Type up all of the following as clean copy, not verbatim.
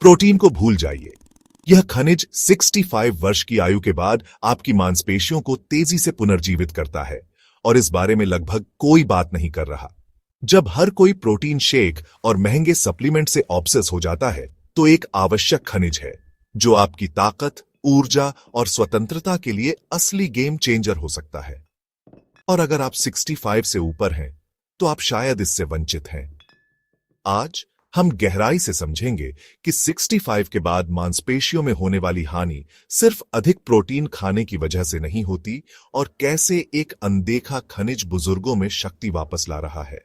Protein को भूल जाइए। यह खनिज 65 वर्ष की आयु के बाद आपकी मांसपेशियों को तेजी से पुनर्जीवित करता है और इस बारे में लगभग कोई बात नहीं कर रहा। जब हर कोई प्रोटीन शेक और महंगे सप्लीमेंट से ऑब्सेस हो जाता है तो एक आवश्यक खनिज है जो आपकी ताकत, ऊर्जा और स्वतंत्रता के लिए असली गेम चेंजर हो सकता है। और अगर आप 65 से ऊपर हैं तो आप शायद इससे वंचित हैं। आज हम गहराई से समझेंगे कि 65 के बाद मांसपेशियों में होने वाली हानि सिर्फ अधिक प्रोटीन खाने की वजह से नहीं होती और कैसे एक अनदेखा खनिज बुजुर्गों में शक्ति वापस ला रहा है।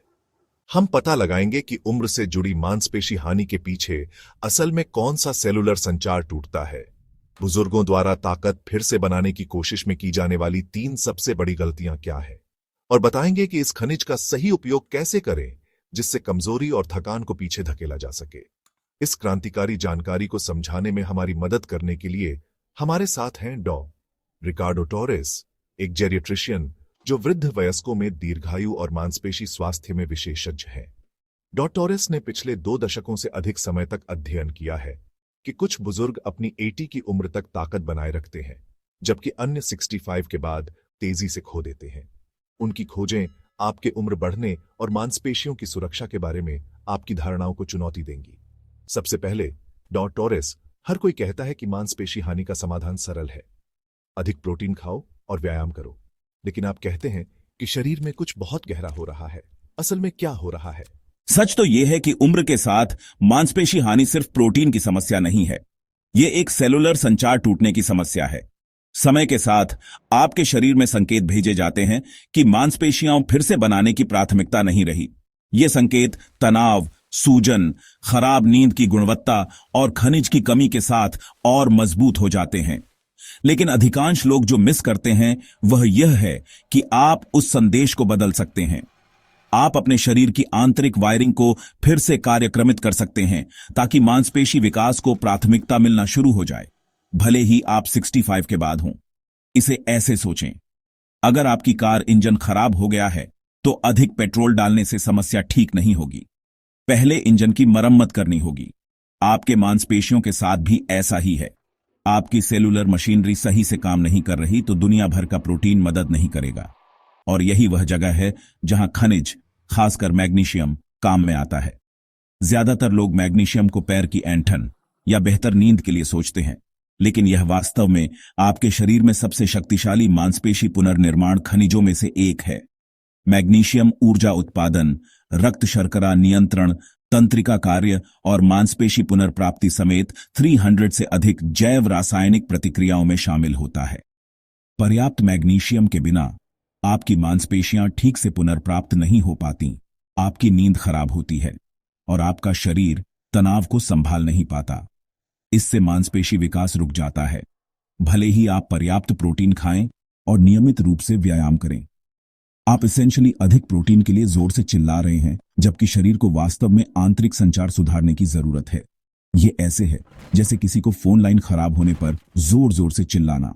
हम पता लगाएंगे कि उम्र से जुड़ी मांसपेशी हानि के पीछे असल में कौन सा सेलुलर संचार टूटता है, बुजुर्गों द्वारा ताकत फिर से बनाने की कोशिश में की जाने वाली 3 सबसे बड़ी गलतियां क्या है, और बताएंगे कि इस खनिज का सही उपयोग कैसे करें जिससे कमजोरी और थकान को पीछे धकेला जा सके। इस क्रांतिकारी जानकारी को समझाने में हमारी मदद करने के लिए हमारे साथ हैं डॉ. रिकार्डो टोरेस, एक जेरिएट्रिशियन जो वृद्ध वयस्कों में दीर्घायु और मांसपेशी स्वास्थ्य में विशेषज्ञ हैं। डॉ. टोरेस ने पिछले 2 दशकों से अधिक समय तक अध्ययन किया है कि कुछ बुजुर्ग अपनी 80 की उम्र तक ताकत बनाए रखते हैं जबकि अन्य 65 के बाद तेजी से खो देते हैं। उनकी खोजें आपके उम्र बढ़ने और मांसपेशियों की सुरक्षा के बारे में आपकी धारणाओं को चुनौती देंगी। सबसे पहले डॉ. टोरेस, हर कोई कहता है कि मांसपेशी हानि का समाधान सरल है, अधिक प्रोटीन खाओ और व्यायाम करो, लेकिन आप कहते हैं कि शरीर में कुछ बहुत गहरा हो रहा है। असल में क्या हो रहा है? सच तो यह है कि उम्र के साथ मांसपेशी हानि सिर्फ प्रोटीन की समस्या नहीं है, यह एक सेलुलर संचार टूटने की समस्या है। समय के साथ आपके शरीर में संकेत भेजे जाते हैं कि मांसपेशियां फिर से बनाने की प्राथमिकता नहीं रही। ये संकेत तनाव, सूजन, खराब नींद की गुणवत्ता और खनिज की कमी के साथ और मजबूत हो जाते हैं। लेकिन अधिकांश लोग जो मिस करते हैं वह यह है कि आप उस संदेश को बदल सकते हैं। आप अपने शरीर की आंतरिक वायरिंग को फिर से कार्यक्रमित कर सकते हैं ताकि मांसपेशी विकास को प्राथमिकता मिलना शुरू हो जाए, भले ही आप 65 के बाद हों। इसे ऐसे सोचें, अगर आपकी कार इंजन खराब हो गया है तो अधिक पेट्रोल डालने से समस्या ठीक नहीं होगी, पहले इंजन की मरम्मत करनी होगी। आपके मांसपेशियों के साथ भी ऐसा ही है। आपकी सेलुलर मशीनरी सही से काम नहीं कर रही तो दुनिया भर का प्रोटीन मदद नहीं करेगा। और यही वह जगह है जहां खनिज, खासकर मैग्नीशियम, काम में आता है। ज्यादातर लोग मैग्नीशियम को पैर की ऐंठन या बेहतर नींद के लिए सोचते हैं, लेकिन यह वास्तव में आपके शरीर में सबसे शक्तिशाली मांसपेशी पुनर्निर्माण खनिजों में से एक है। मैग्नीशियम ऊर्जा उत्पादन, रक्त शर्करा नियंत्रण, तंत्रिका कार्य और मांसपेशी पुनर्प्राप्ति समेत 300 से अधिक जैव रासायनिक प्रतिक्रियाओं में शामिल होता है। पर्याप्त मैग्नीशियम के बिना आपकी मांसपेशियां ठीक से पुनर्प्राप्त नहीं हो पाती, आपकी नींद खराब होती है और आपका शरीर तनाव को संभाल नहीं पाता। इससे मांसपेशी विकास रुक जाता है, भले ही आप पर्याप्त प्रोटीन खाएं और नियमित रूप से व्यायाम करें। आप एसेंशियली अधिक प्रोटीन के लिए जोर से चिल्ला रहे हैं जबकि शरीर को वास्तव में आंतरिक संचार सुधारने की जरूरत है। यह ऐसे है जैसे किसी को फोन लाइन खराब होने पर जोर जोर से चिल्लाना।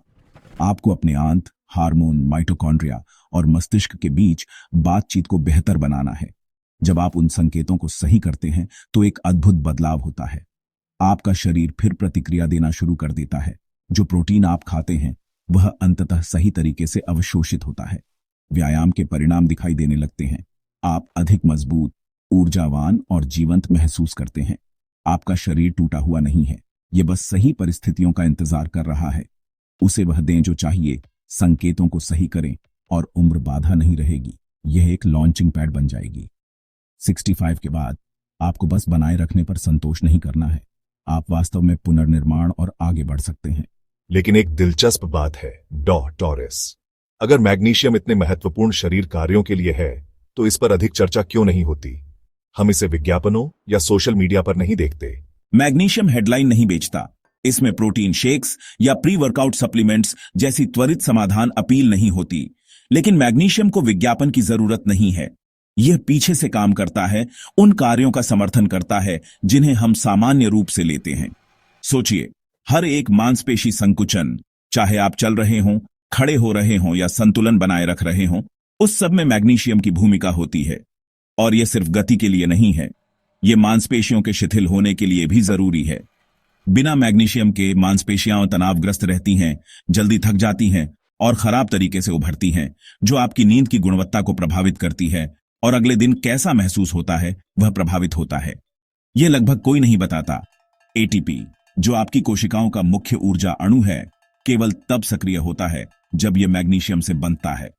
आपको अपने आंत, हार्मोन, माइटोकॉन्ड्रिया और मस्तिष्क के बीच बातचीत को बेहतर बनाना है। जब आप उन संकेतों को सही करते हैं तो एक अद्भुत बदलाव होता है। आपका शरीर फिर प्रतिक्रिया देना शुरू कर देता है। जो प्रोटीन आप खाते हैं वह अंततः सही तरीके से अवशोषित होता है। व्यायाम के परिणाम दिखाई देने लगते हैं। आप अधिक मजबूत, ऊर्जावान और जीवंत महसूस करते हैं। आपका शरीर टूटा हुआ नहीं है, यह बस सही परिस्थितियों का इंतजार कर रहा है। उसे वह दें जो चाहिए, संकेतों को सही करें और उम्र बाधा नहीं रहेगी। यह एक लॉन्चिंग पैड बन जाएगी। 65 के बाद आपको बस बनाए रखने पर संतोष नहीं करना है, आप वास्तव में पुनर्निर्माण और आगे बढ़ सकते हैं। लेकिन एक दिलचस्प बात है डॉ. टोरेस, अगर मैग्नीशियम इतने महत्वपूर्ण शरीर कार्यों के लिए है तो इस पर अधिक चर्चा क्यों नहीं होती? हम इसे विज्ञापनों या सोशल मीडिया पर नहीं देखते। मैग्नीशियम हेडलाइन नहीं बेचता, इसमें प्रोटीन शेक्स या प्री वर्कआउट सप्लीमेंट्स जैसी त्वरित समाधान अपील नहीं होती। लेकिन मैग्नीशियम को विज्ञापन की जरूरत नहीं है। यह पीछे से काम करता है, उन कार्यों का समर्थन करता है जिन्हें हम सामान्य रूप से लेते हैं। सोचिए, हर एक मांसपेशी संकुचन, चाहे आप चल रहे हों, खड़े हो रहे हों या संतुलन बनाए रख रहे हों, उस सब में मैग्नीशियम की भूमिका होती है। और यह सिर्फ गति के लिए नहीं है, यह मांसपेशियों के शिथिल होने के लिए भी जरूरी है। बिना मैग्नीशियम के मांसपेशियां तनावग्रस्त रहती हैं, जल्दी थक जाती हैं और खराब तरीके से उभरती हैं, जो आपकी नींद की गुणवत्ता को प्रभावित करती है और अगले दिन कैसा महसूस होता है वह प्रभावित होता है। यह लगभग कोई नहीं बताता। एटीपी, जो आपकी कोशिकाओं का मुख्य ऊर्जा अणु है, केवल तब सक्रिय होता है जब यह मैग्नीशियम से बंधता है।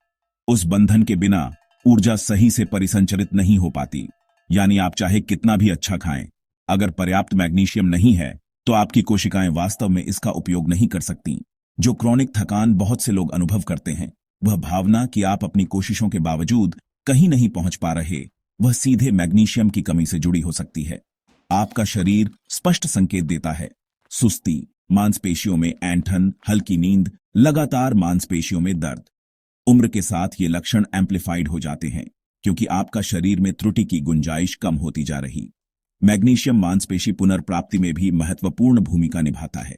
उस बंधन के बिना ऊर्जा सही से परिसंचरित नहीं हो पाती। यानी आप चाहे कितना भी अच्छा खाएं, अगर पर्याप्त मैग्नीशियम नहीं है तो आपकी कोशिकाएं वास्तव में इसका उपयोग नहीं कर सकती। जो क्रॉनिक थकान बहुत से लोग अनुभव करते हैं, वह भावना कि आप अपनी कोशिशों के बावजूद कहीं नहीं पहुंच पा रहे, वह सीधे मैग्नीशियम की कमी से जुड़ी हो सकती है। आपका शरीर स्पष्ट संकेत देता है। सुस्ती, मांसपेशियों में ऐंठन, हल्की नींद, लगातार मांसपेशियों में दर्द। उम्र के साथ ये लक्षण एम्प्लीफाइड हो जाते हैं क्योंकि आपका शरीर में त्रुटि की गुंजाइश कम होती जा रही। मैग्नीशियम मांसपेशी पुनर्प्राप्ति में भी महत्वपूर्ण भूमिका निभाता है।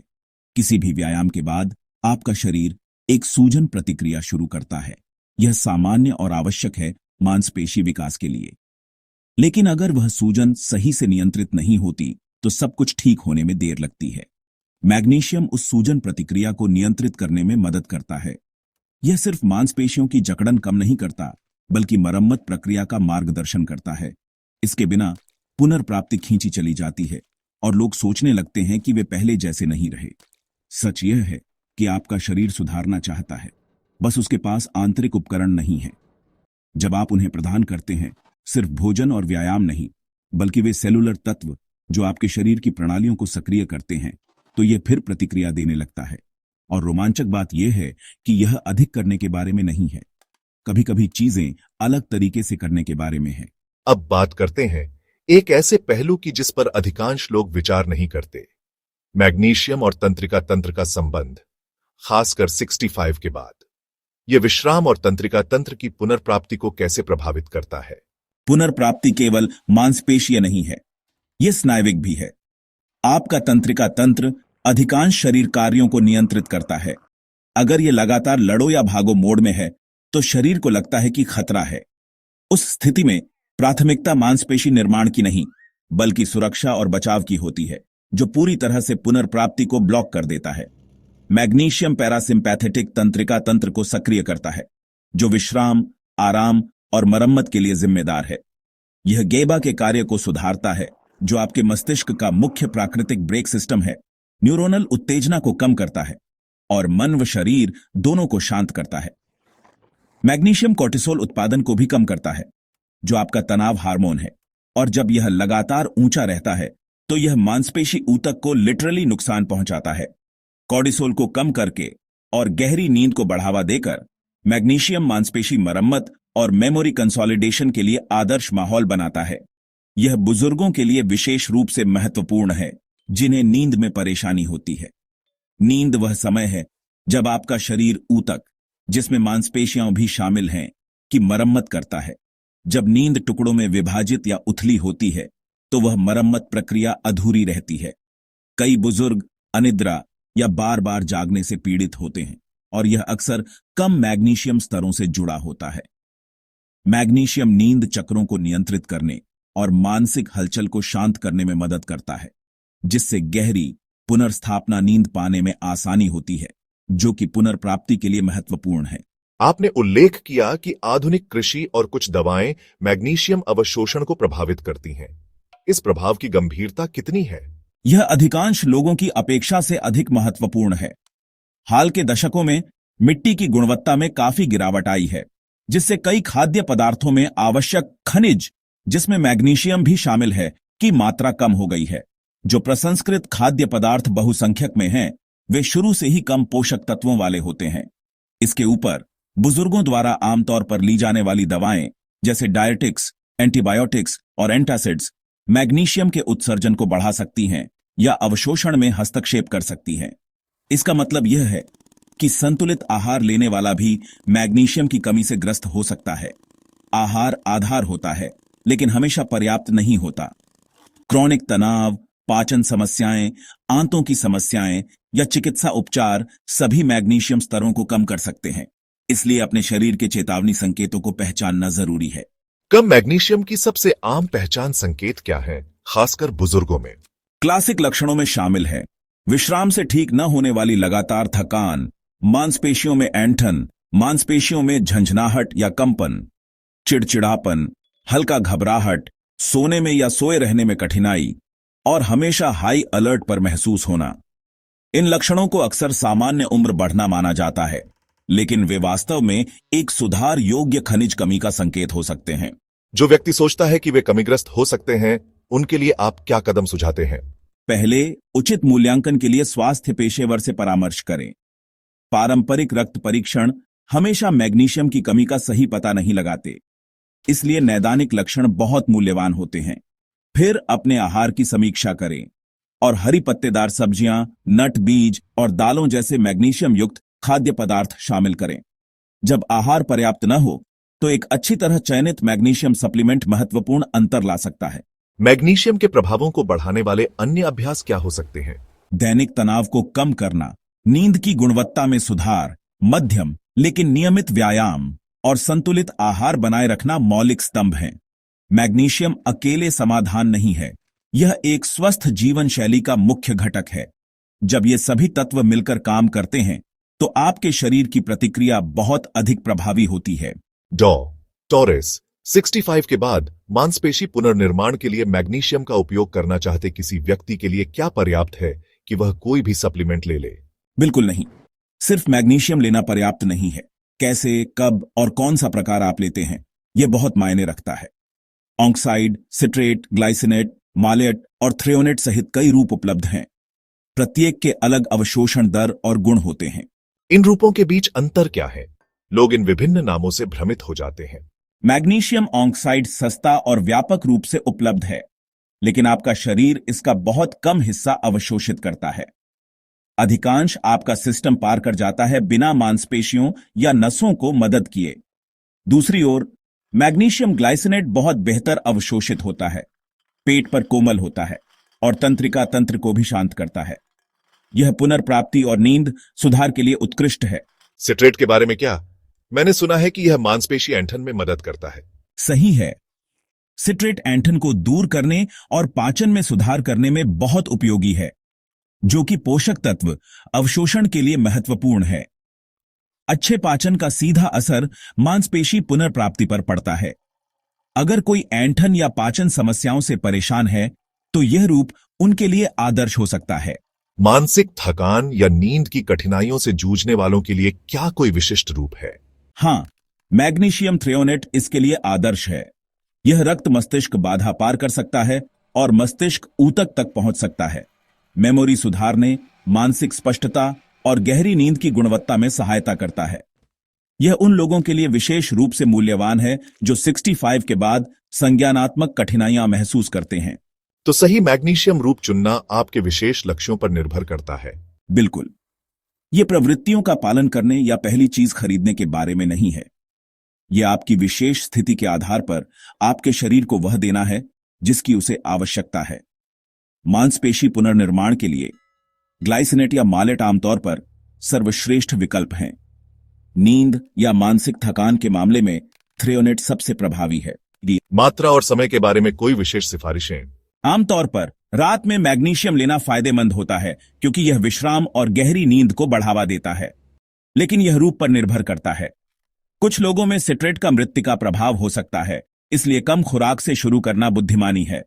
किसी भी व्यायाम के बाद आपका शरीर एक सूजन प्रतिक्रिया शुरू करता है। यह सामान्य और आवश्यक है मांसपेशी विकास के लिए। लेकिन अगर वह सूजन सही से नियंत्रित नहीं होती तो सब कुछ ठीक होने में देर लगती है। मैग्नीशियम उस सूजन प्रतिक्रिया को नियंत्रित करने में मदद करता है। यह सिर्फ मांसपेशियों की जकड़न कम नहीं करता, बल्कि मरम्मत प्रक्रिया का मार्गदर्शन करता है। इसके बिना पुनर्प्राप्ति खींची चली जाती है और लोग सोचने लगते हैं कि वे पहले जैसे नहीं रहे। सच यह है कि आपका शरीर सुधारना चाहता है, बस उसके पास आंतरिक उपकरण नहीं है। जब आप उन्हें प्रदान करते हैं, सिर्फ भोजन और व्यायाम नहीं, बल्कि वे सेलुलर तत्व जो आपके शरीर की प्रणालियों को सक्रिय करते हैं, तो यह फिर प्रतिक्रिया देने लगता है। और रोमांचक बात यह है कि यह अधिक करने के बारे में नहीं है, कभी कभी चीजें अलग तरीके से करने के बारे में है। अब बात करते हैं एक ऐसे पहलू की जिस पर अधिकांश लोग विचार नहीं करते, मैग्नीशियम और तंत्रिका तंत्र का संबंध, खासकर 65 के बाद। यह विश्राम और तंत्रिका तंत्र की पुनर्प्राप्ति को कैसे प्रभावित करता है? पुनर्प्राप्ति केवल मांसपेशीय नहीं है, यह स्नायविक भी है। आपका तंत्रिका तंत्र अधिकांश शरीर कार्यों को नियंत्रित करता है। अगर यह लगातार लड़ो या भागो मोड में है तो शरीर को लगता है कि खतरा है। उस स्थिति में प्राथमिकता मांसपेशी निर्माण की नहीं, बल्कि सुरक्षा और बचाव की होती है, जो पूरी तरह से पुनर्प्राप्ति को ब्लॉक कर देता है। मैग्नीशियम पैरासिम्पैथेटिक तंत्रिका तंत्र को सक्रिय करता है, जो विश्राम, आराम और मरम्मत के लिए जिम्मेदार है। यह गेबा के कार्य को सुधारता है, जो आपके मस्तिष्क का मुख्य प्राकृतिक ब्रेक सिस्टम है, न्यूरोनल उत्तेजना को कम करता है और मन व शरीर दोनों को शांत करता है। मैग्नीशियम कोर्टिसोल उत्पादन को भी कम करता है, जो आपका तनाव हार्मोन है, और जब यह लगातार ऊंचा रहता है तो यह मांसपेशी ऊतक को लिटरली नुकसान पहुंचाता है। कोर्टिसोल को कम करके और गहरी नींद को बढ़ावा देकर मैग्नीशियम मांसपेशी मरम्मत और मेमोरी कंसोलिडेशन के लिए आदर्श माहौल बनाता है। यह बुजुर्गों के लिए विशेष रूप से महत्वपूर्ण है जिन्हें नींद में परेशानी होती है। नींद वह समय है जब आपका शरीर ऊतक, जिसमें मांसपेशियां भी शामिल हैं, की मरम्मत करता है। जब नींद टुकड़ों में विभाजित या उथली होती है तो वह मरम्मत प्रक्रिया अधूरी रहती है। कई बुजुर्ग अनिद्रा या बार बार जागने से पीड़ित होते हैं और यह अक्सर कम मैग्नीशियम स्तरों से जुड़ा होता है। मैग्नीशियम नींद चक्रों को नियंत्रित करने और मानसिक हलचल को शांत करने में मदद करता है, जिससे गहरी पुनर्स्थापना नींद पाने में आसानी होती है, जो कि पुनर्प्राप्ति के लिए महत्वपूर्ण है। आपने उल्लेख किया कि आधुनिक कृषि और कुछ दवाएं मैग्नीशियम अवशोषण को प्रभावित करती हैं। इस प्रभाव की गंभीरता कितनी है? यह अधिकांश लोगों की अपेक्षा से अधिक महत्वपूर्ण है। हाल के दशकों में मिट्टी की गुणवत्ता में काफी गिरावट आई है, जिससे कई खाद्य पदार्थों में आवश्यक खनिज, जिसमें मैग्नीशियम भी शामिल है, की मात्रा कम हो गई है। जो प्रसंस्कृत खाद्य पदार्थ बहुसंख्यक में हैं, वे शुरू से ही कम पोषक तत्वों वाले होते हैं। इसके ऊपर बुजुर्गों द्वारा आमतौर पर ली जाने वाली दवाएं जैसे डायटिक्स, एंटीबायोटिक्स और एंटासिड्स मैग्नीशियम के उत्सर्जन को बढ़ा सकती हैं या अवशोषण में हस्तक्षेप कर सकती हैं। इसका मतलब यह है कि संतुलित आहार लेने वाला भी मैग्नीशियम की कमी से ग्रस्त हो सकता है। आहार आधार होता है, लेकिन हमेशा पर्याप्त नहीं होता। क्रॉनिक तनाव, पाचन समस्याएं, आंतों की समस्याएं या चिकित्सा उपचार सभी मैग्नीशियम स्तरों को कम कर सकते हैं। इसलिए अपने शरीर के चेतावनी संकेतों को पहचानना जरूरी है। कम मैग्नीशियम की सबसे आम पहचान संकेत क्या है, खासकर बुजुर्गों में? क्लासिक लक्षणों में शामिल है विश्राम से ठीक न होने वाली लगातार थकान, मांसपेशियों में ऐंठन, मांसपेशियों में झंझनाहट या कंपन, चिड़चिड़ापन, हल्का घबराहट, सोने में या सोए रहने में कठिनाई और हमेशा हाई अलर्ट पर महसूस होना। इन लक्षणों को अक्सर सामान्य उम्र बढ़ना माना जाता है, लेकिन वे वास्तव में एक सुधार योग्य खनिज कमी का संकेत हो सकते हैं। जो व्यक्ति सोचता है कि वे कमीग्रस्त हो सकते हैं, उनके लिए आप क्या कदम सुझाते हैं? पहले, उचित मूल्यांकन के लिए स्वास्थ्य पेशेवर से परामर्श करें। पारंपरिक रक्त परीक्षण हमेशा मैग्नीशियम की कमी का सही पता नहीं लगाते, इसलिए नैदानिक लक्षण बहुत मूल्यवान होते हैं। फिर अपने आहार की समीक्षा करें और हरी पत्तेदार सब्जियां, नट, बीज और दालों जैसे मैग्नीशियम युक्त खाद्य पदार्थ शामिल करें। जब आहार पर्याप्त न हो तो एक अच्छी तरह चयनित मैग्नीशियम सप्लीमेंट महत्वपूर्ण अंतर ला सकता है। मैग्नीशियम के प्रभावों को बढ़ाने वाले अन्य अभ्यास क्या हो सकते हैं? दैनिक तनाव को कम करना, नींद की गुणवत्ता में सुधार, मध्यम लेकिन नियमित व्यायाम और संतुलित आहार बनाए रखना मौलिक स्तंभ हैं। मैग्नीशियम अकेले समाधान नहीं है, यह एक स्वस्थ जीवन शैली का मुख्य घटक है। जब ये सभी तत्व मिलकर काम करते हैं तो आपके शरीर की प्रतिक्रिया बहुत अधिक प्रभावी होती है। टॉरेस 65 के बाद मांसपेशी पुनर्निर्माण के लिए मैग्नीशियम का उपयोग करना चाहते किसी व्यक्ति के लिए क्या पर्याप्त है कि वह कोई भी सप्लीमेंट ले ले? बिल्कुल नहीं, सिर्फ मैग्नीशियम लेना पर्याप्त नहीं है। कैसे, कब और कौन सा प्रकार आप लेते हैं, यह बहुत मायने रखता है। ऑक्साइड, सिट्रेट, ग्लाइसिनेट, मालेट और थ्रेओनेट सहित कई रूप उपलब्ध हैं। प्रत्येक के अलग अवशोषण दर और गुण होते हैं। इन रूपों के बीच अंतर क्या है? लोग इन विभिन्न नामों से भ्रमित हो जाते हैं। मैग्नीशियम ऑक्साइड सस्ता और व्यापक रूप से उपलब्ध है, लेकिन आपका शरीर इसका बहुत कम हिस्सा अवशोषित करता है। अधिकांश आपका सिस्टम पार कर जाता है बिना मांसपेशियों या नसों को मदद किए। दूसरी ओर, मैग्नीशियम ग्लाइसिनेट बहुत बेहतर अवशोषित होता है, पेट पर कोमल होता है और तंत्रिका तंत्र को भी शांत करता है। यह पुनर्प्राप्ति और नींद सुधार के लिए उत्कृष्ट है। सिट्रेट के बारे में क्या? मैंने सुना है कि यह मांसपेशी ऐंठन में मदद करता है। सही है, सिट्रेट ऐंठन को दूर करने और पाचन में सुधार करने में बहुत उपयोगी है, जो कि पोषक तत्व अवशोषण के लिए महत्वपूर्ण है। अच्छे पाचन का सीधा असर मांसपेशी पुनर्प्राप्ति पर पड़ता है। अगर कोई ऐंठन या पाचन समस्याओं से परेशान है तो यह रूप उनके लिए आदर्श हो सकता है। मानसिक थकान या नींद की कठिनाइयों से जूझने वालों के लिए क्या कोई विशिष्ट रूप है? हाँ, मैग्नीशियम थ्रेओनेट इसके लिए आदर्श है। यह रक्त मस्तिष्क बाधा पार कर सकता है और मस्तिष्क ऊतक तक पहुंच सकता है। मेमोरी सुधारने, मानसिक स्पष्टता और गहरी नींद की गुणवत्ता में सहायता करता है। यह उन लोगों के लिए विशेष रूप से मूल्यवान है जो 65 के बाद संज्ञानात्मक कठिनाइयां महसूस करते हैं। तो सही मैग्नीशियम रूप चुनना आपके विशेष लक्ष्यों पर निर्भर करता है। बिल्कुल, यह प्रवृत्तियों का पालन करने या पहली चीज खरीदने के बारे में नहीं है। यह आपकी विशेष स्थिति के आधार पर आपके शरीर को वह देना है जिसकी उसे आवश्यकता है। मांसपेशी पुनर्निर्माण के लिए ग्लाइसिनेट या मालेट आमतौर पर सर्वश्रेष्ठ विकल्प हैं। नींद या मानसिक थकान के मामले में थ्रेओनेट सबसे प्रभावी है। मात्रा और समय के बारे में कोई विशेष सिफारिशें? आमतौर पर रात में मैग्नीशियम लेना फायदेमंद होता है क्योंकि यह विश्राम और गहरी नींद को बढ़ावा देता है, लेकिन यह रूप पर निर्भर करता है। कुछ लोगों में सिट्रेट का मृतिका प्रभाव हो सकता है, इसलिए कम खुराक से शुरू करना बुद्धिमानी है।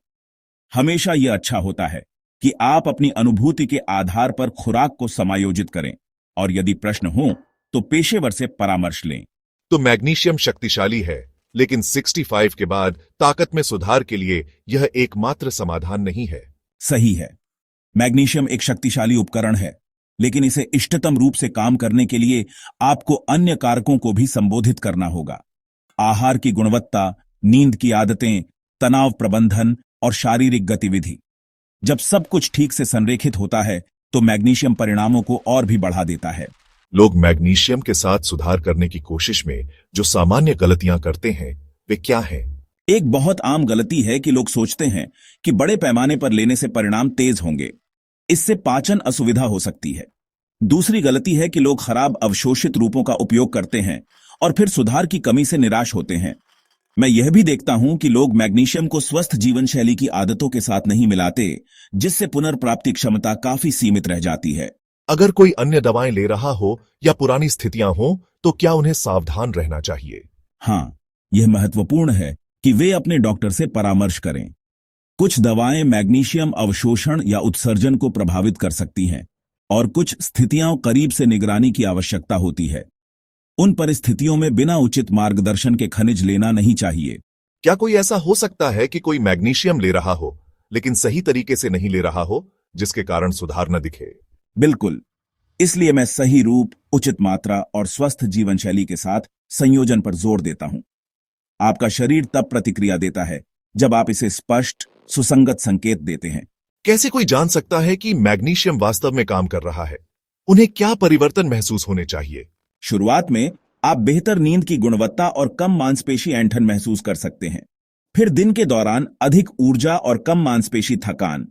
हमेशा यह अच्छा होता है कि आप अपनी अनुभूति के आधार पर खुराक को समायोजित करें और यदि प्रश्न हो तो पेशेवर से परामर्श लें। तो मैग्नीशियम शक्तिशाली है, लेकिन 65 के बाद ताकत में सुधार के लिए यह एकमात्र समाधान नहीं है। सही है, मैग्नीशियम एक शक्तिशाली उपकरण है, लेकिन इसे इष्टतम रूप से काम करने के लिए आपको अन्य कारकों को भी संबोधित करना होगा। आहार की गुणवत्ता, नींद की आदतें, तनाव प्रबंधन और शारीरिक गतिविधि। जब सब कुछ ठीक से संरेखित होता है तो मैग्नीशियम परिणामों को और भी बढ़ा देता है। लोग मैग्नीशियम के साथ सुधार करने की कोशिश में जो सामान्य गलतियां करते हैं वे क्या हैं? एक बहुत आम गलती है कि लोग सोचते हैं कि बड़े पैमाने पर लेने से परिणाम तेज होंगे। इससे पाचन असुविधा हो सकती है। दूसरी गलती है कि लोग खराब अवशोषित रूपों का उपयोग करते हैं और फिर सुधार की कमी से निराश होते हैं। मैं यह भी देखता हूं कि लोग मैग्नीशियम को स्वस्थ जीवन शैली की आदतों के साथ नहीं मिलाते, जिससे पुनर्प्राप्ति क्षमता काफी सीमित रह जाती है। अगर कोई अन्य दवाएं ले रहा हो या पुरानी स्थितियां हो तो क्या उन्हें सावधान रहना चाहिए? हाँ, यह महत्वपूर्ण है कि वे अपने डॉक्टर से परामर्श करें। कुछ दवाएं मैग्नीशियम अवशोषण या उत्सर्जन को प्रभावित कर सकती हैं और कुछ स्थितियां करीब से निगरानी की आवश्यकता होती है। उन परिस्थितियों में बिना उचित मार्गदर्शन के खनिज लेना नहीं चाहिए। क्या कोई ऐसा हो सकता है कि कोई मैग्नीशियम ले रहा हो लेकिन सही तरीके से नहीं ले रहा हो, जिसके कारण सुधार न दिखे? बिल्कुल। इसलिए मैं सही रूप, उचित मात्रा और स्वस्थ जीवन शैली के साथ संयोजन पर जोर देता हूं। आपका शरीर तब प्रतिक्रिया देता है जब आप इसे स्पष्ट, सुसंगत संकेत देते हैं। कैसे कोई जान सकता है कि मैग्नीशियम वास्तव में काम कर रहा है? उन्हें क्या परिवर्तन महसूस होने चाहिए? शुरुआत में आप बेहतर नींद की गुणवत्ता और कम मांसपेशी ऐंठन महसूस कर सकते हैं। फिर दिन के दौरान अधिक ऊर्जा और कम मांसपेशी थकान,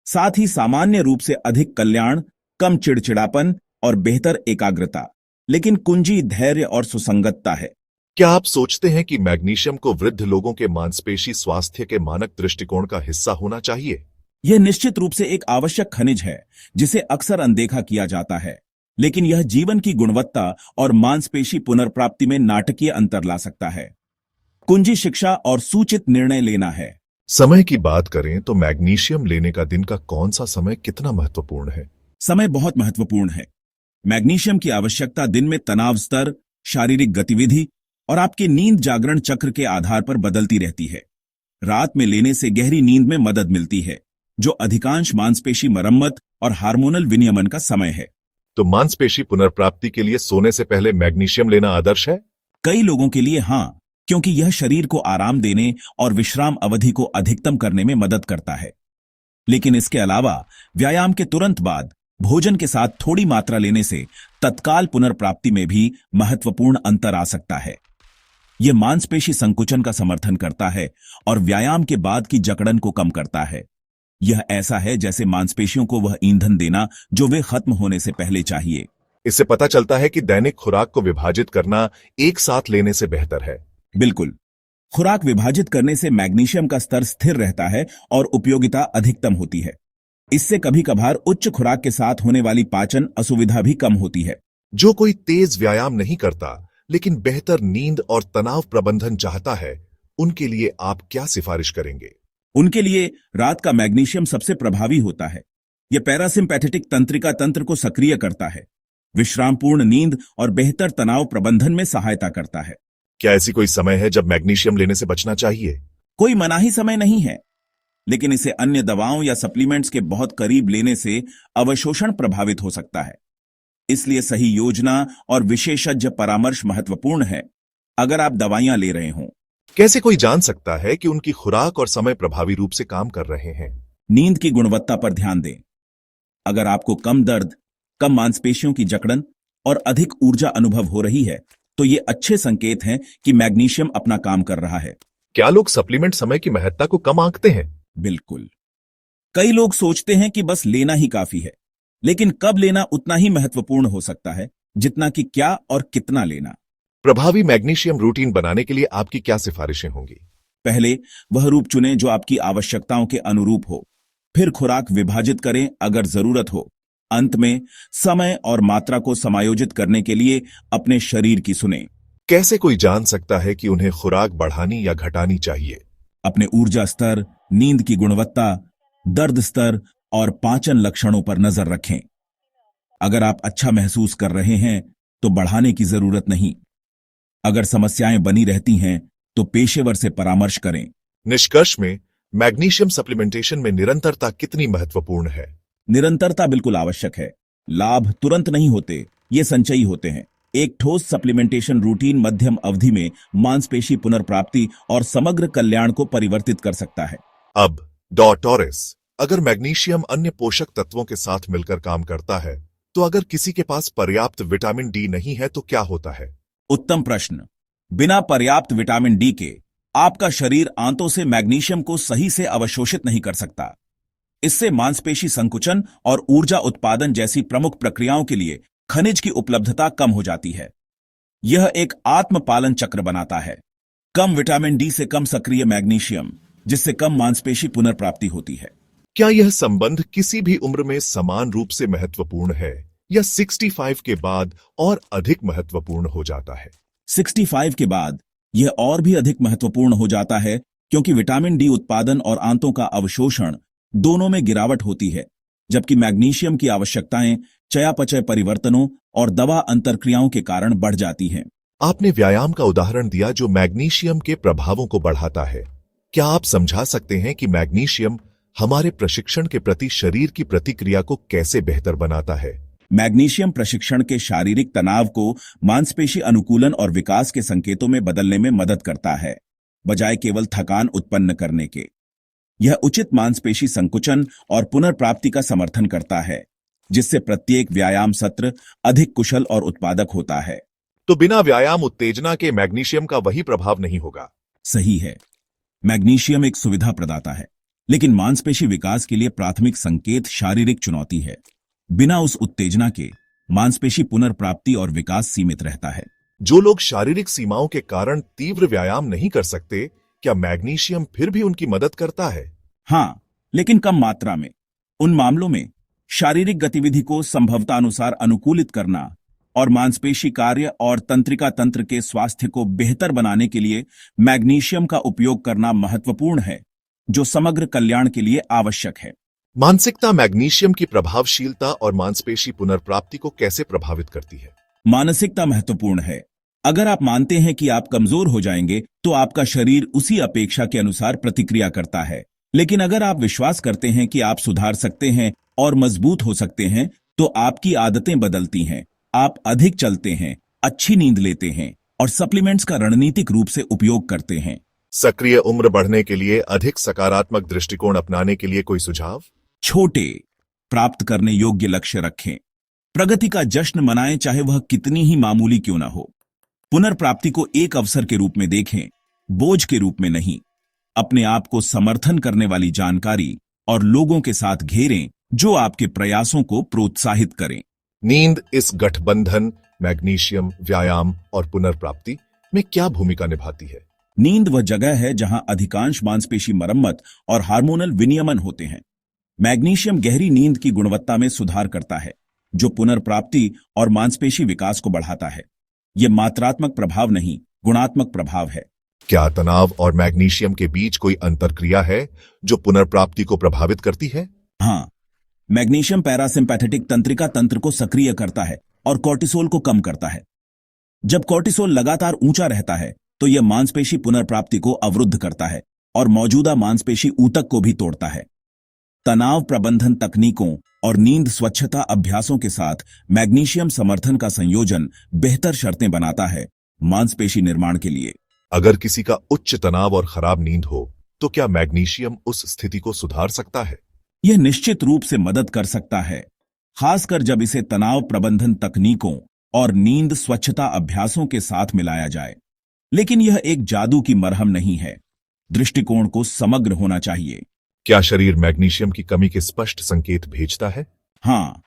साथ ही सामान्य रूप से अधिक कल्याण, कम चिड़चिड़ापन और बेहतर एकाग्रता। लेकिन कुंजी धैर्य और सुसंगतता है। क्या आप सोचते हैं कि मैग्नीशियम को वृद्ध लोगों के मांसपेशी स्वास्थ्य के मानक दृष्टिकोण का हिस्सा होना चाहिए? यह निश्चित रूप से एक आवश्यक खनिज है जिसे अक्सर अनदेखा किया जाता है, लेकिन यह जीवन की गुणवत्ता और मांसपेशी पुनर्प्राप्ति में नाटकीय अंतर ला सकता है। कुंजी शिक्षा और सूचित निर्णय लेना है। समय की बात करें तो मैग्नीशियम लेने का दिन का कौन सा समय कितना महत्वपूर्ण है? समय बहुत महत्वपूर्ण है। मैग्नीशियम की आवश्यकता दिन में तनाव स्तर, शारीरिक गतिविधि और आपके नींद जागरण चक्र के आधार पर बदलती रहती है। रात में लेने से गहरी नींद में मदद मिलती है, जो अधिकांश मांसपेशी मरम्मत और हार्मोनल विनियमन का समय है। तो मांसपेशी पुनर्प्राप्ति के लिए सोने से पहले मैग्नीशियम लेना आदर्श है? कई लोगों के लिए हाँ, क्योंकि यह शरीर को आराम देने और विश्राम अवधि को अधिकतम करने में मदद करता है। लेकिन इसके अलावा व्यायाम के तुरंत बाद भोजन के साथ थोड़ी मात्रा लेने से तत्काल पुनर्प्राप्ति में भी महत्वपूर्ण अंतर आ सकता है। यह मांसपेशी संकुचन का समर्थन करता है और व्यायाम के बाद की जकड़न को कम करता है। यह ऐसा है जैसे मांसपेशियों को वह ईंधन देना जो वे खत्म होने से पहले चाहिए। इससे पता चलता है कि दैनिक खुराक को विभाजित करना एक साथ लेने से बेहतर है। बिल्कुल। खुराक विभाजित करने से मैग्नीशियम का स्तर स्थिर रहता है और उपयोगिता अधिकतम होती है। इससे कभी कभार उच्च खुराक के साथ होने वाली पाचन असुविधा भी कम होती है। जो कोई तेज व्यायाम नहीं करता लेकिन बेहतर नींद और तनाव प्रबंधन चाहता है, उनके लिए आप क्या सिफारिश करेंगे? उनके लिए रात का मैग्नीशियम सबसे प्रभावी होता है। यह पैरासिम्पैथेटिक तंत्रिका तंत्र को सक्रिय करता है, विश्रामपूर्ण नींद और बेहतर तनाव प्रबंधन में सहायता करता है। क्या ऐसी कोई समय है जब मैग्नीशियम लेने से बचना चाहिए? कोई मनाही समय नहीं है, लेकिन इसे अन्य दवाओं या सप्लीमेंट्स के बहुत करीब लेने से अवशोषण प्रभावित हो सकता है। इसलिए सही योजना और विशेषज्ञ परामर्श महत्वपूर्ण है अगर आप दवाइयां ले रहे हों। कैसे कोई जान सकता है कि उनकी खुराक और समय प्रभावी रूप से काम कर रहे हैं? नींद की गुणवत्ता पर ध्यान दें। अगर आपको कम दर्द, कम मांसपेशियों की जकड़न और अधिक ऊर्जा अनुभव हो रही है, तो ये अच्छे संकेत हैं कि मैग्नीशियम अपना काम कर रहा है। क्या लोग सप्लीमेंट समय की महत्ता को कम आंकते हैं? बिल्कुल। कई लोग सोचते हैं कि बस लेना ही काफी है, लेकिन कब लेना उतना ही महत्वपूर्ण हो सकता है जितना कि क्या और कितना लेना। प्रभावी मैग्नीशियम रूटीन बनाने के लिए आपकी क्या सिफारिशें होंगी? पहले वह रूप चुनें जो आपकी आवश्यकताओं के अनुरूप हो। फिर खुराक विभाजित करें अगर जरूरत हो। अंत में समय और मात्रा को समायोजित करने के लिए अपने शरीर की सुनें। कैसे कोई जान सकता है कि उन्हें खुराक बढ़ानी या घटानी चाहिए? अपने ऊर्जा स्तर, नींद की गुणवत्ता, दर्द स्तर और पाचन लक्षणों पर नजर रखें। अगर आप अच्छा महसूस कर रहे हैं तो बढ़ाने की जरूरत नहीं। अगर समस्याएं बनी रहती हैं तो पेशेवर से परामर्श करें। निष्कर्ष में मैग्नीशियम सप्लीमेंटेशन में निरंतरता कितनी महत्वपूर्ण है? निरंतरता बिल्कुल आवश्यक है। लाभ तुरंत नहीं होते, ये संचयी होते हैं। एक ठोस सप्लीमेंटेशन रूटीन मध्यम अवधि में मांसपेशी पुनर्प्राप्ति और समग्र कल्याण को परिवर्तित कर सकता है। अब डॉटोरिस, अगर मैग्नीशियम अन्य पोषक तत्वों के साथ मिलकर काम करता है, तो अगर किसी के पास पर्याप्त विटामिन डी नहीं है तो क्या होता है? उत्तम प्रश्न। बिना पर्याप्त विटामिन डी के आपका शरीर आंतों से मैग्नीशियम को सही से अवशोषित नहीं कर सकता। इससे मांसपेशी संकुचन और ऊर्जा उत्पादन जैसी प्रमुख प्रक्रियाओं के लिए खनिज की उपलब्धता कम हो जाती है। यह एक आत्मपालन चक्र बनाता है। कम विटामिन डी से कम सक्रिय मैग्नीशियम, जिससे कम मांसपेशी पुनर्प्राप्ति होती है। क्या यह संबंध किसी भी उम्र में समान रूप से महत्वपूर्ण है या 65 के बाद और अधिक महत्वपूर्ण हो जाता है? 65 के बाद यह और भी अधिक महत्वपूर्ण हो जाता है, क्योंकि विटामिन डी उत्पादन और आंतों का अवशोषण दोनों में गिरावट होती है, जबकि मैग्नीशियम की आवश्यकताएं चयापचय परिवर्तनों और दवा अंतरक्रियाओं के कारण बढ़ जाती हैं। आपने व्यायाम का उदाहरण दिया जो मैग्नीशियम के प्रभावों को बढ़ाता है। क्या आप समझा सकते हैं कि मैग्नीशियम हमारे प्रशिक्षण के प्रति शरीर की प्रतिक्रिया को कैसे बेहतर बनाता है? मैग्नीशियम प्रशिक्षण के शारीरिक तनाव को मांसपेशी अनुकूलन और विकास के संकेतों में बदलने में मदद करता है, बजाय केवल थकान उत्पन्न करने के। यह उचित मांसपेशी संकुचन और पुनर्प्राप्ति का समर्थन करता है, जिससे प्रत्येक व्यायाम सत्र अधिक कुशल और उत्पादक होता है। तो बिना व्यायाम उत्तेजना के मैग्नीशियम का वही प्रभाव नहीं होगा। सही है, मैग्नीशियम एक सुविधा प्रदाता है, लेकिन मांसपेशी विकास के लिए प्राथमिक संकेत शारीरिक चुनौती है। बिना उस उत्तेजना के मांसपेशी पुनर्प्राप्ति और विकास सीमित रहता है। जो लोग शारीरिक सीमाओं के कारण तीव्र व्यायाम नहीं कर सकते, क्या मैग्नीशियम फिर भी उनकी मदद करता है? हाँ, लेकिन कम मात्रा में। उन मामलों में शारीरिक गतिविधि को संभवतानुसार अनुकूलित करना और मांसपेशी कार्य और तंत्रिका तंत्र के स्वास्थ्य को बेहतर बनाने के लिए मैग्नीशियम का उपयोग करना महत्वपूर्ण है, जो समग्र कल्याण के लिए आवश्यक है। मानसिकता मैग्नीशियम की प्रभावशीलता और मांसपेशी पुनर्प्राप्ति को कैसे प्रभावित करती है? मानसिकता महत्वपूर्ण है। अगर आप मानते हैं कि आप कमजोर हो जाएंगे, तो आपका शरीर उसी अपेक्षा के अनुसार प्रतिक्रिया करता है। लेकिन अगर आप विश्वास करते हैं कि आप सुधार सकते हैं और मजबूत हो सकते हैं, तो आपकी आदतें बदलती हैं। आप अधिक चलते हैं, अच्छी नींद लेते हैं और सप्लीमेंट्स का रणनीतिक रूप से उपयोग करते हैं। सक्रिय उम्र बढ़ने के लिए अधिक सकारात्मक दृष्टिकोण अपनाने के लिए कोई सुझाव? छोटे, प्राप्त करने योग्य लक्ष्य रखें। प्रगति का जश्न मनाएं, चाहे वह कितनी ही मामूली क्यों ना हो। पुनर्प्राप्ति को एक अवसर के रूप में देखें, बोझ के रूप में नहीं। अपने आप को समर्थन करने वाली जानकारी और लोगों के साथ घेरें जो आपके प्रयासों को प्रोत्साहित करें। नींद इस गठबंधन मैग्नीशियम, व्यायाम और पुनर्प्राप्ति में क्या भूमिका निभाती है? नींद वह जगह है जहां अधिकांश मांसपेशी मरम्मत और हार्मोनल विनियमन होते हैं। मैग्नीशियम गहरी नींद की गुणवत्ता में सुधार करता है, जो पुनर्प्राप्ति और मांसपेशी विकास को बढ़ाता है। यह मात्रात्मक प्रभाव नहीं, गुणात्मक प्रभाव है। क्या तनाव और मैग्नीशियम के बीच कोई अंतरक्रिया है जो पुनर्प्राप्ति को प्रभावित करती है? हाँ, मैग्नीशियम पैरासिम्पैथेटिक तंत्रिका तंत्र को सक्रिय करता है और कॉर्टिसोल को कम करता है। जब कॉर्टिसोल लगातार ऊंचा रहता है, तो यह मांसपेशी पुनर्प्राप्ति को अवरुद्ध करता है और मौजूदा मांसपेशी ऊतक को भी तोड़ता है। तनाव प्रबंधन तकनीकों और नींद स्वच्छता अभ्यासों के साथ मैग्नीशियम समर्थन का संयोजन बेहतर शर्तें बनाता है मांसपेशी निर्माण के लिए। अगर किसी का उच्च तनाव और खराब नींद हो, तो क्या मैग्नीशियम उस स्थिति को सुधार सकता है? यह निश्चित रूप से मदद कर सकता है, खासकर जब इसे तनाव प्रबंधन तकनीकों और नींद स्वच्छता अभ्यासों के साथ मिलाया जाए। लेकिन यह एक जादू की मरहम नहीं है। दृष्टिकोण को समग्र होना चाहिए। क्या शरीर मैग्नीशियम की कमी के स्पष्ट संकेत भेजता है? हाँ,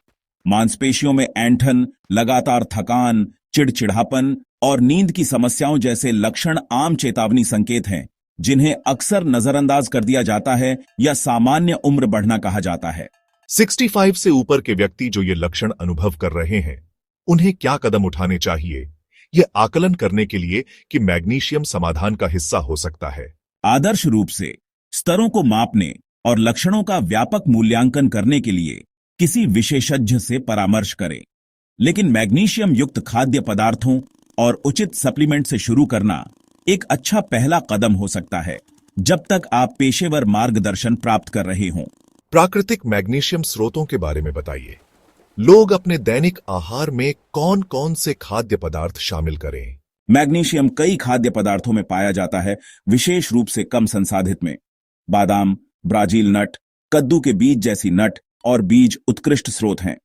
मांसपेशियों में ऐंठन, लगातार थकान, चिड़चिड़ापन और नींद की समस्याओं जैसे लक्षण आम चेतावनी संकेत हैं, जिन्हें अक्सर नजरअंदाज कर दिया जाता है या सामान्य उम्र बढ़ना कहा जाता है। 65 से ऊपर के व्यक्ति जो ये लक्षण अनुभव कर रहे हैं, उन्हें क्या कदम उठाने चाहिए, यह आकलन करने के लिए कि मैग्नीशियम समाधान का हिस्सा हो सकता है? आदर्श रूप से स्तरों को मापने और लक्षणों का व्यापक मूल्यांकन करने के लिए किसी विशेषज्ञ से परामर्श करें। लेकिन मैग्नीशियम युक्त खाद्य पदार्थों और उचित सप्लीमेंट से शुरू करना एक अच्छा पहला कदम हो सकता है, जब तक आप पेशेवर मार्गदर्शन प्राप्त कर रहे हों। प्राकृतिक मैग्नीशियम स्रोतों के बारे में बताइए। लोग अपने दैनिक आहार में कौन कौन से खाद्य पदार्थ शामिल करें? मैग्नीशियम कई खाद्य पदार्थों में पाया जाता है, विशेष रूप से कम संसाधित में। बादाम, ब्राजील नट, कद्दू के बीज जैसी नट और बीज उत्कृष्ट स्रोत हैं।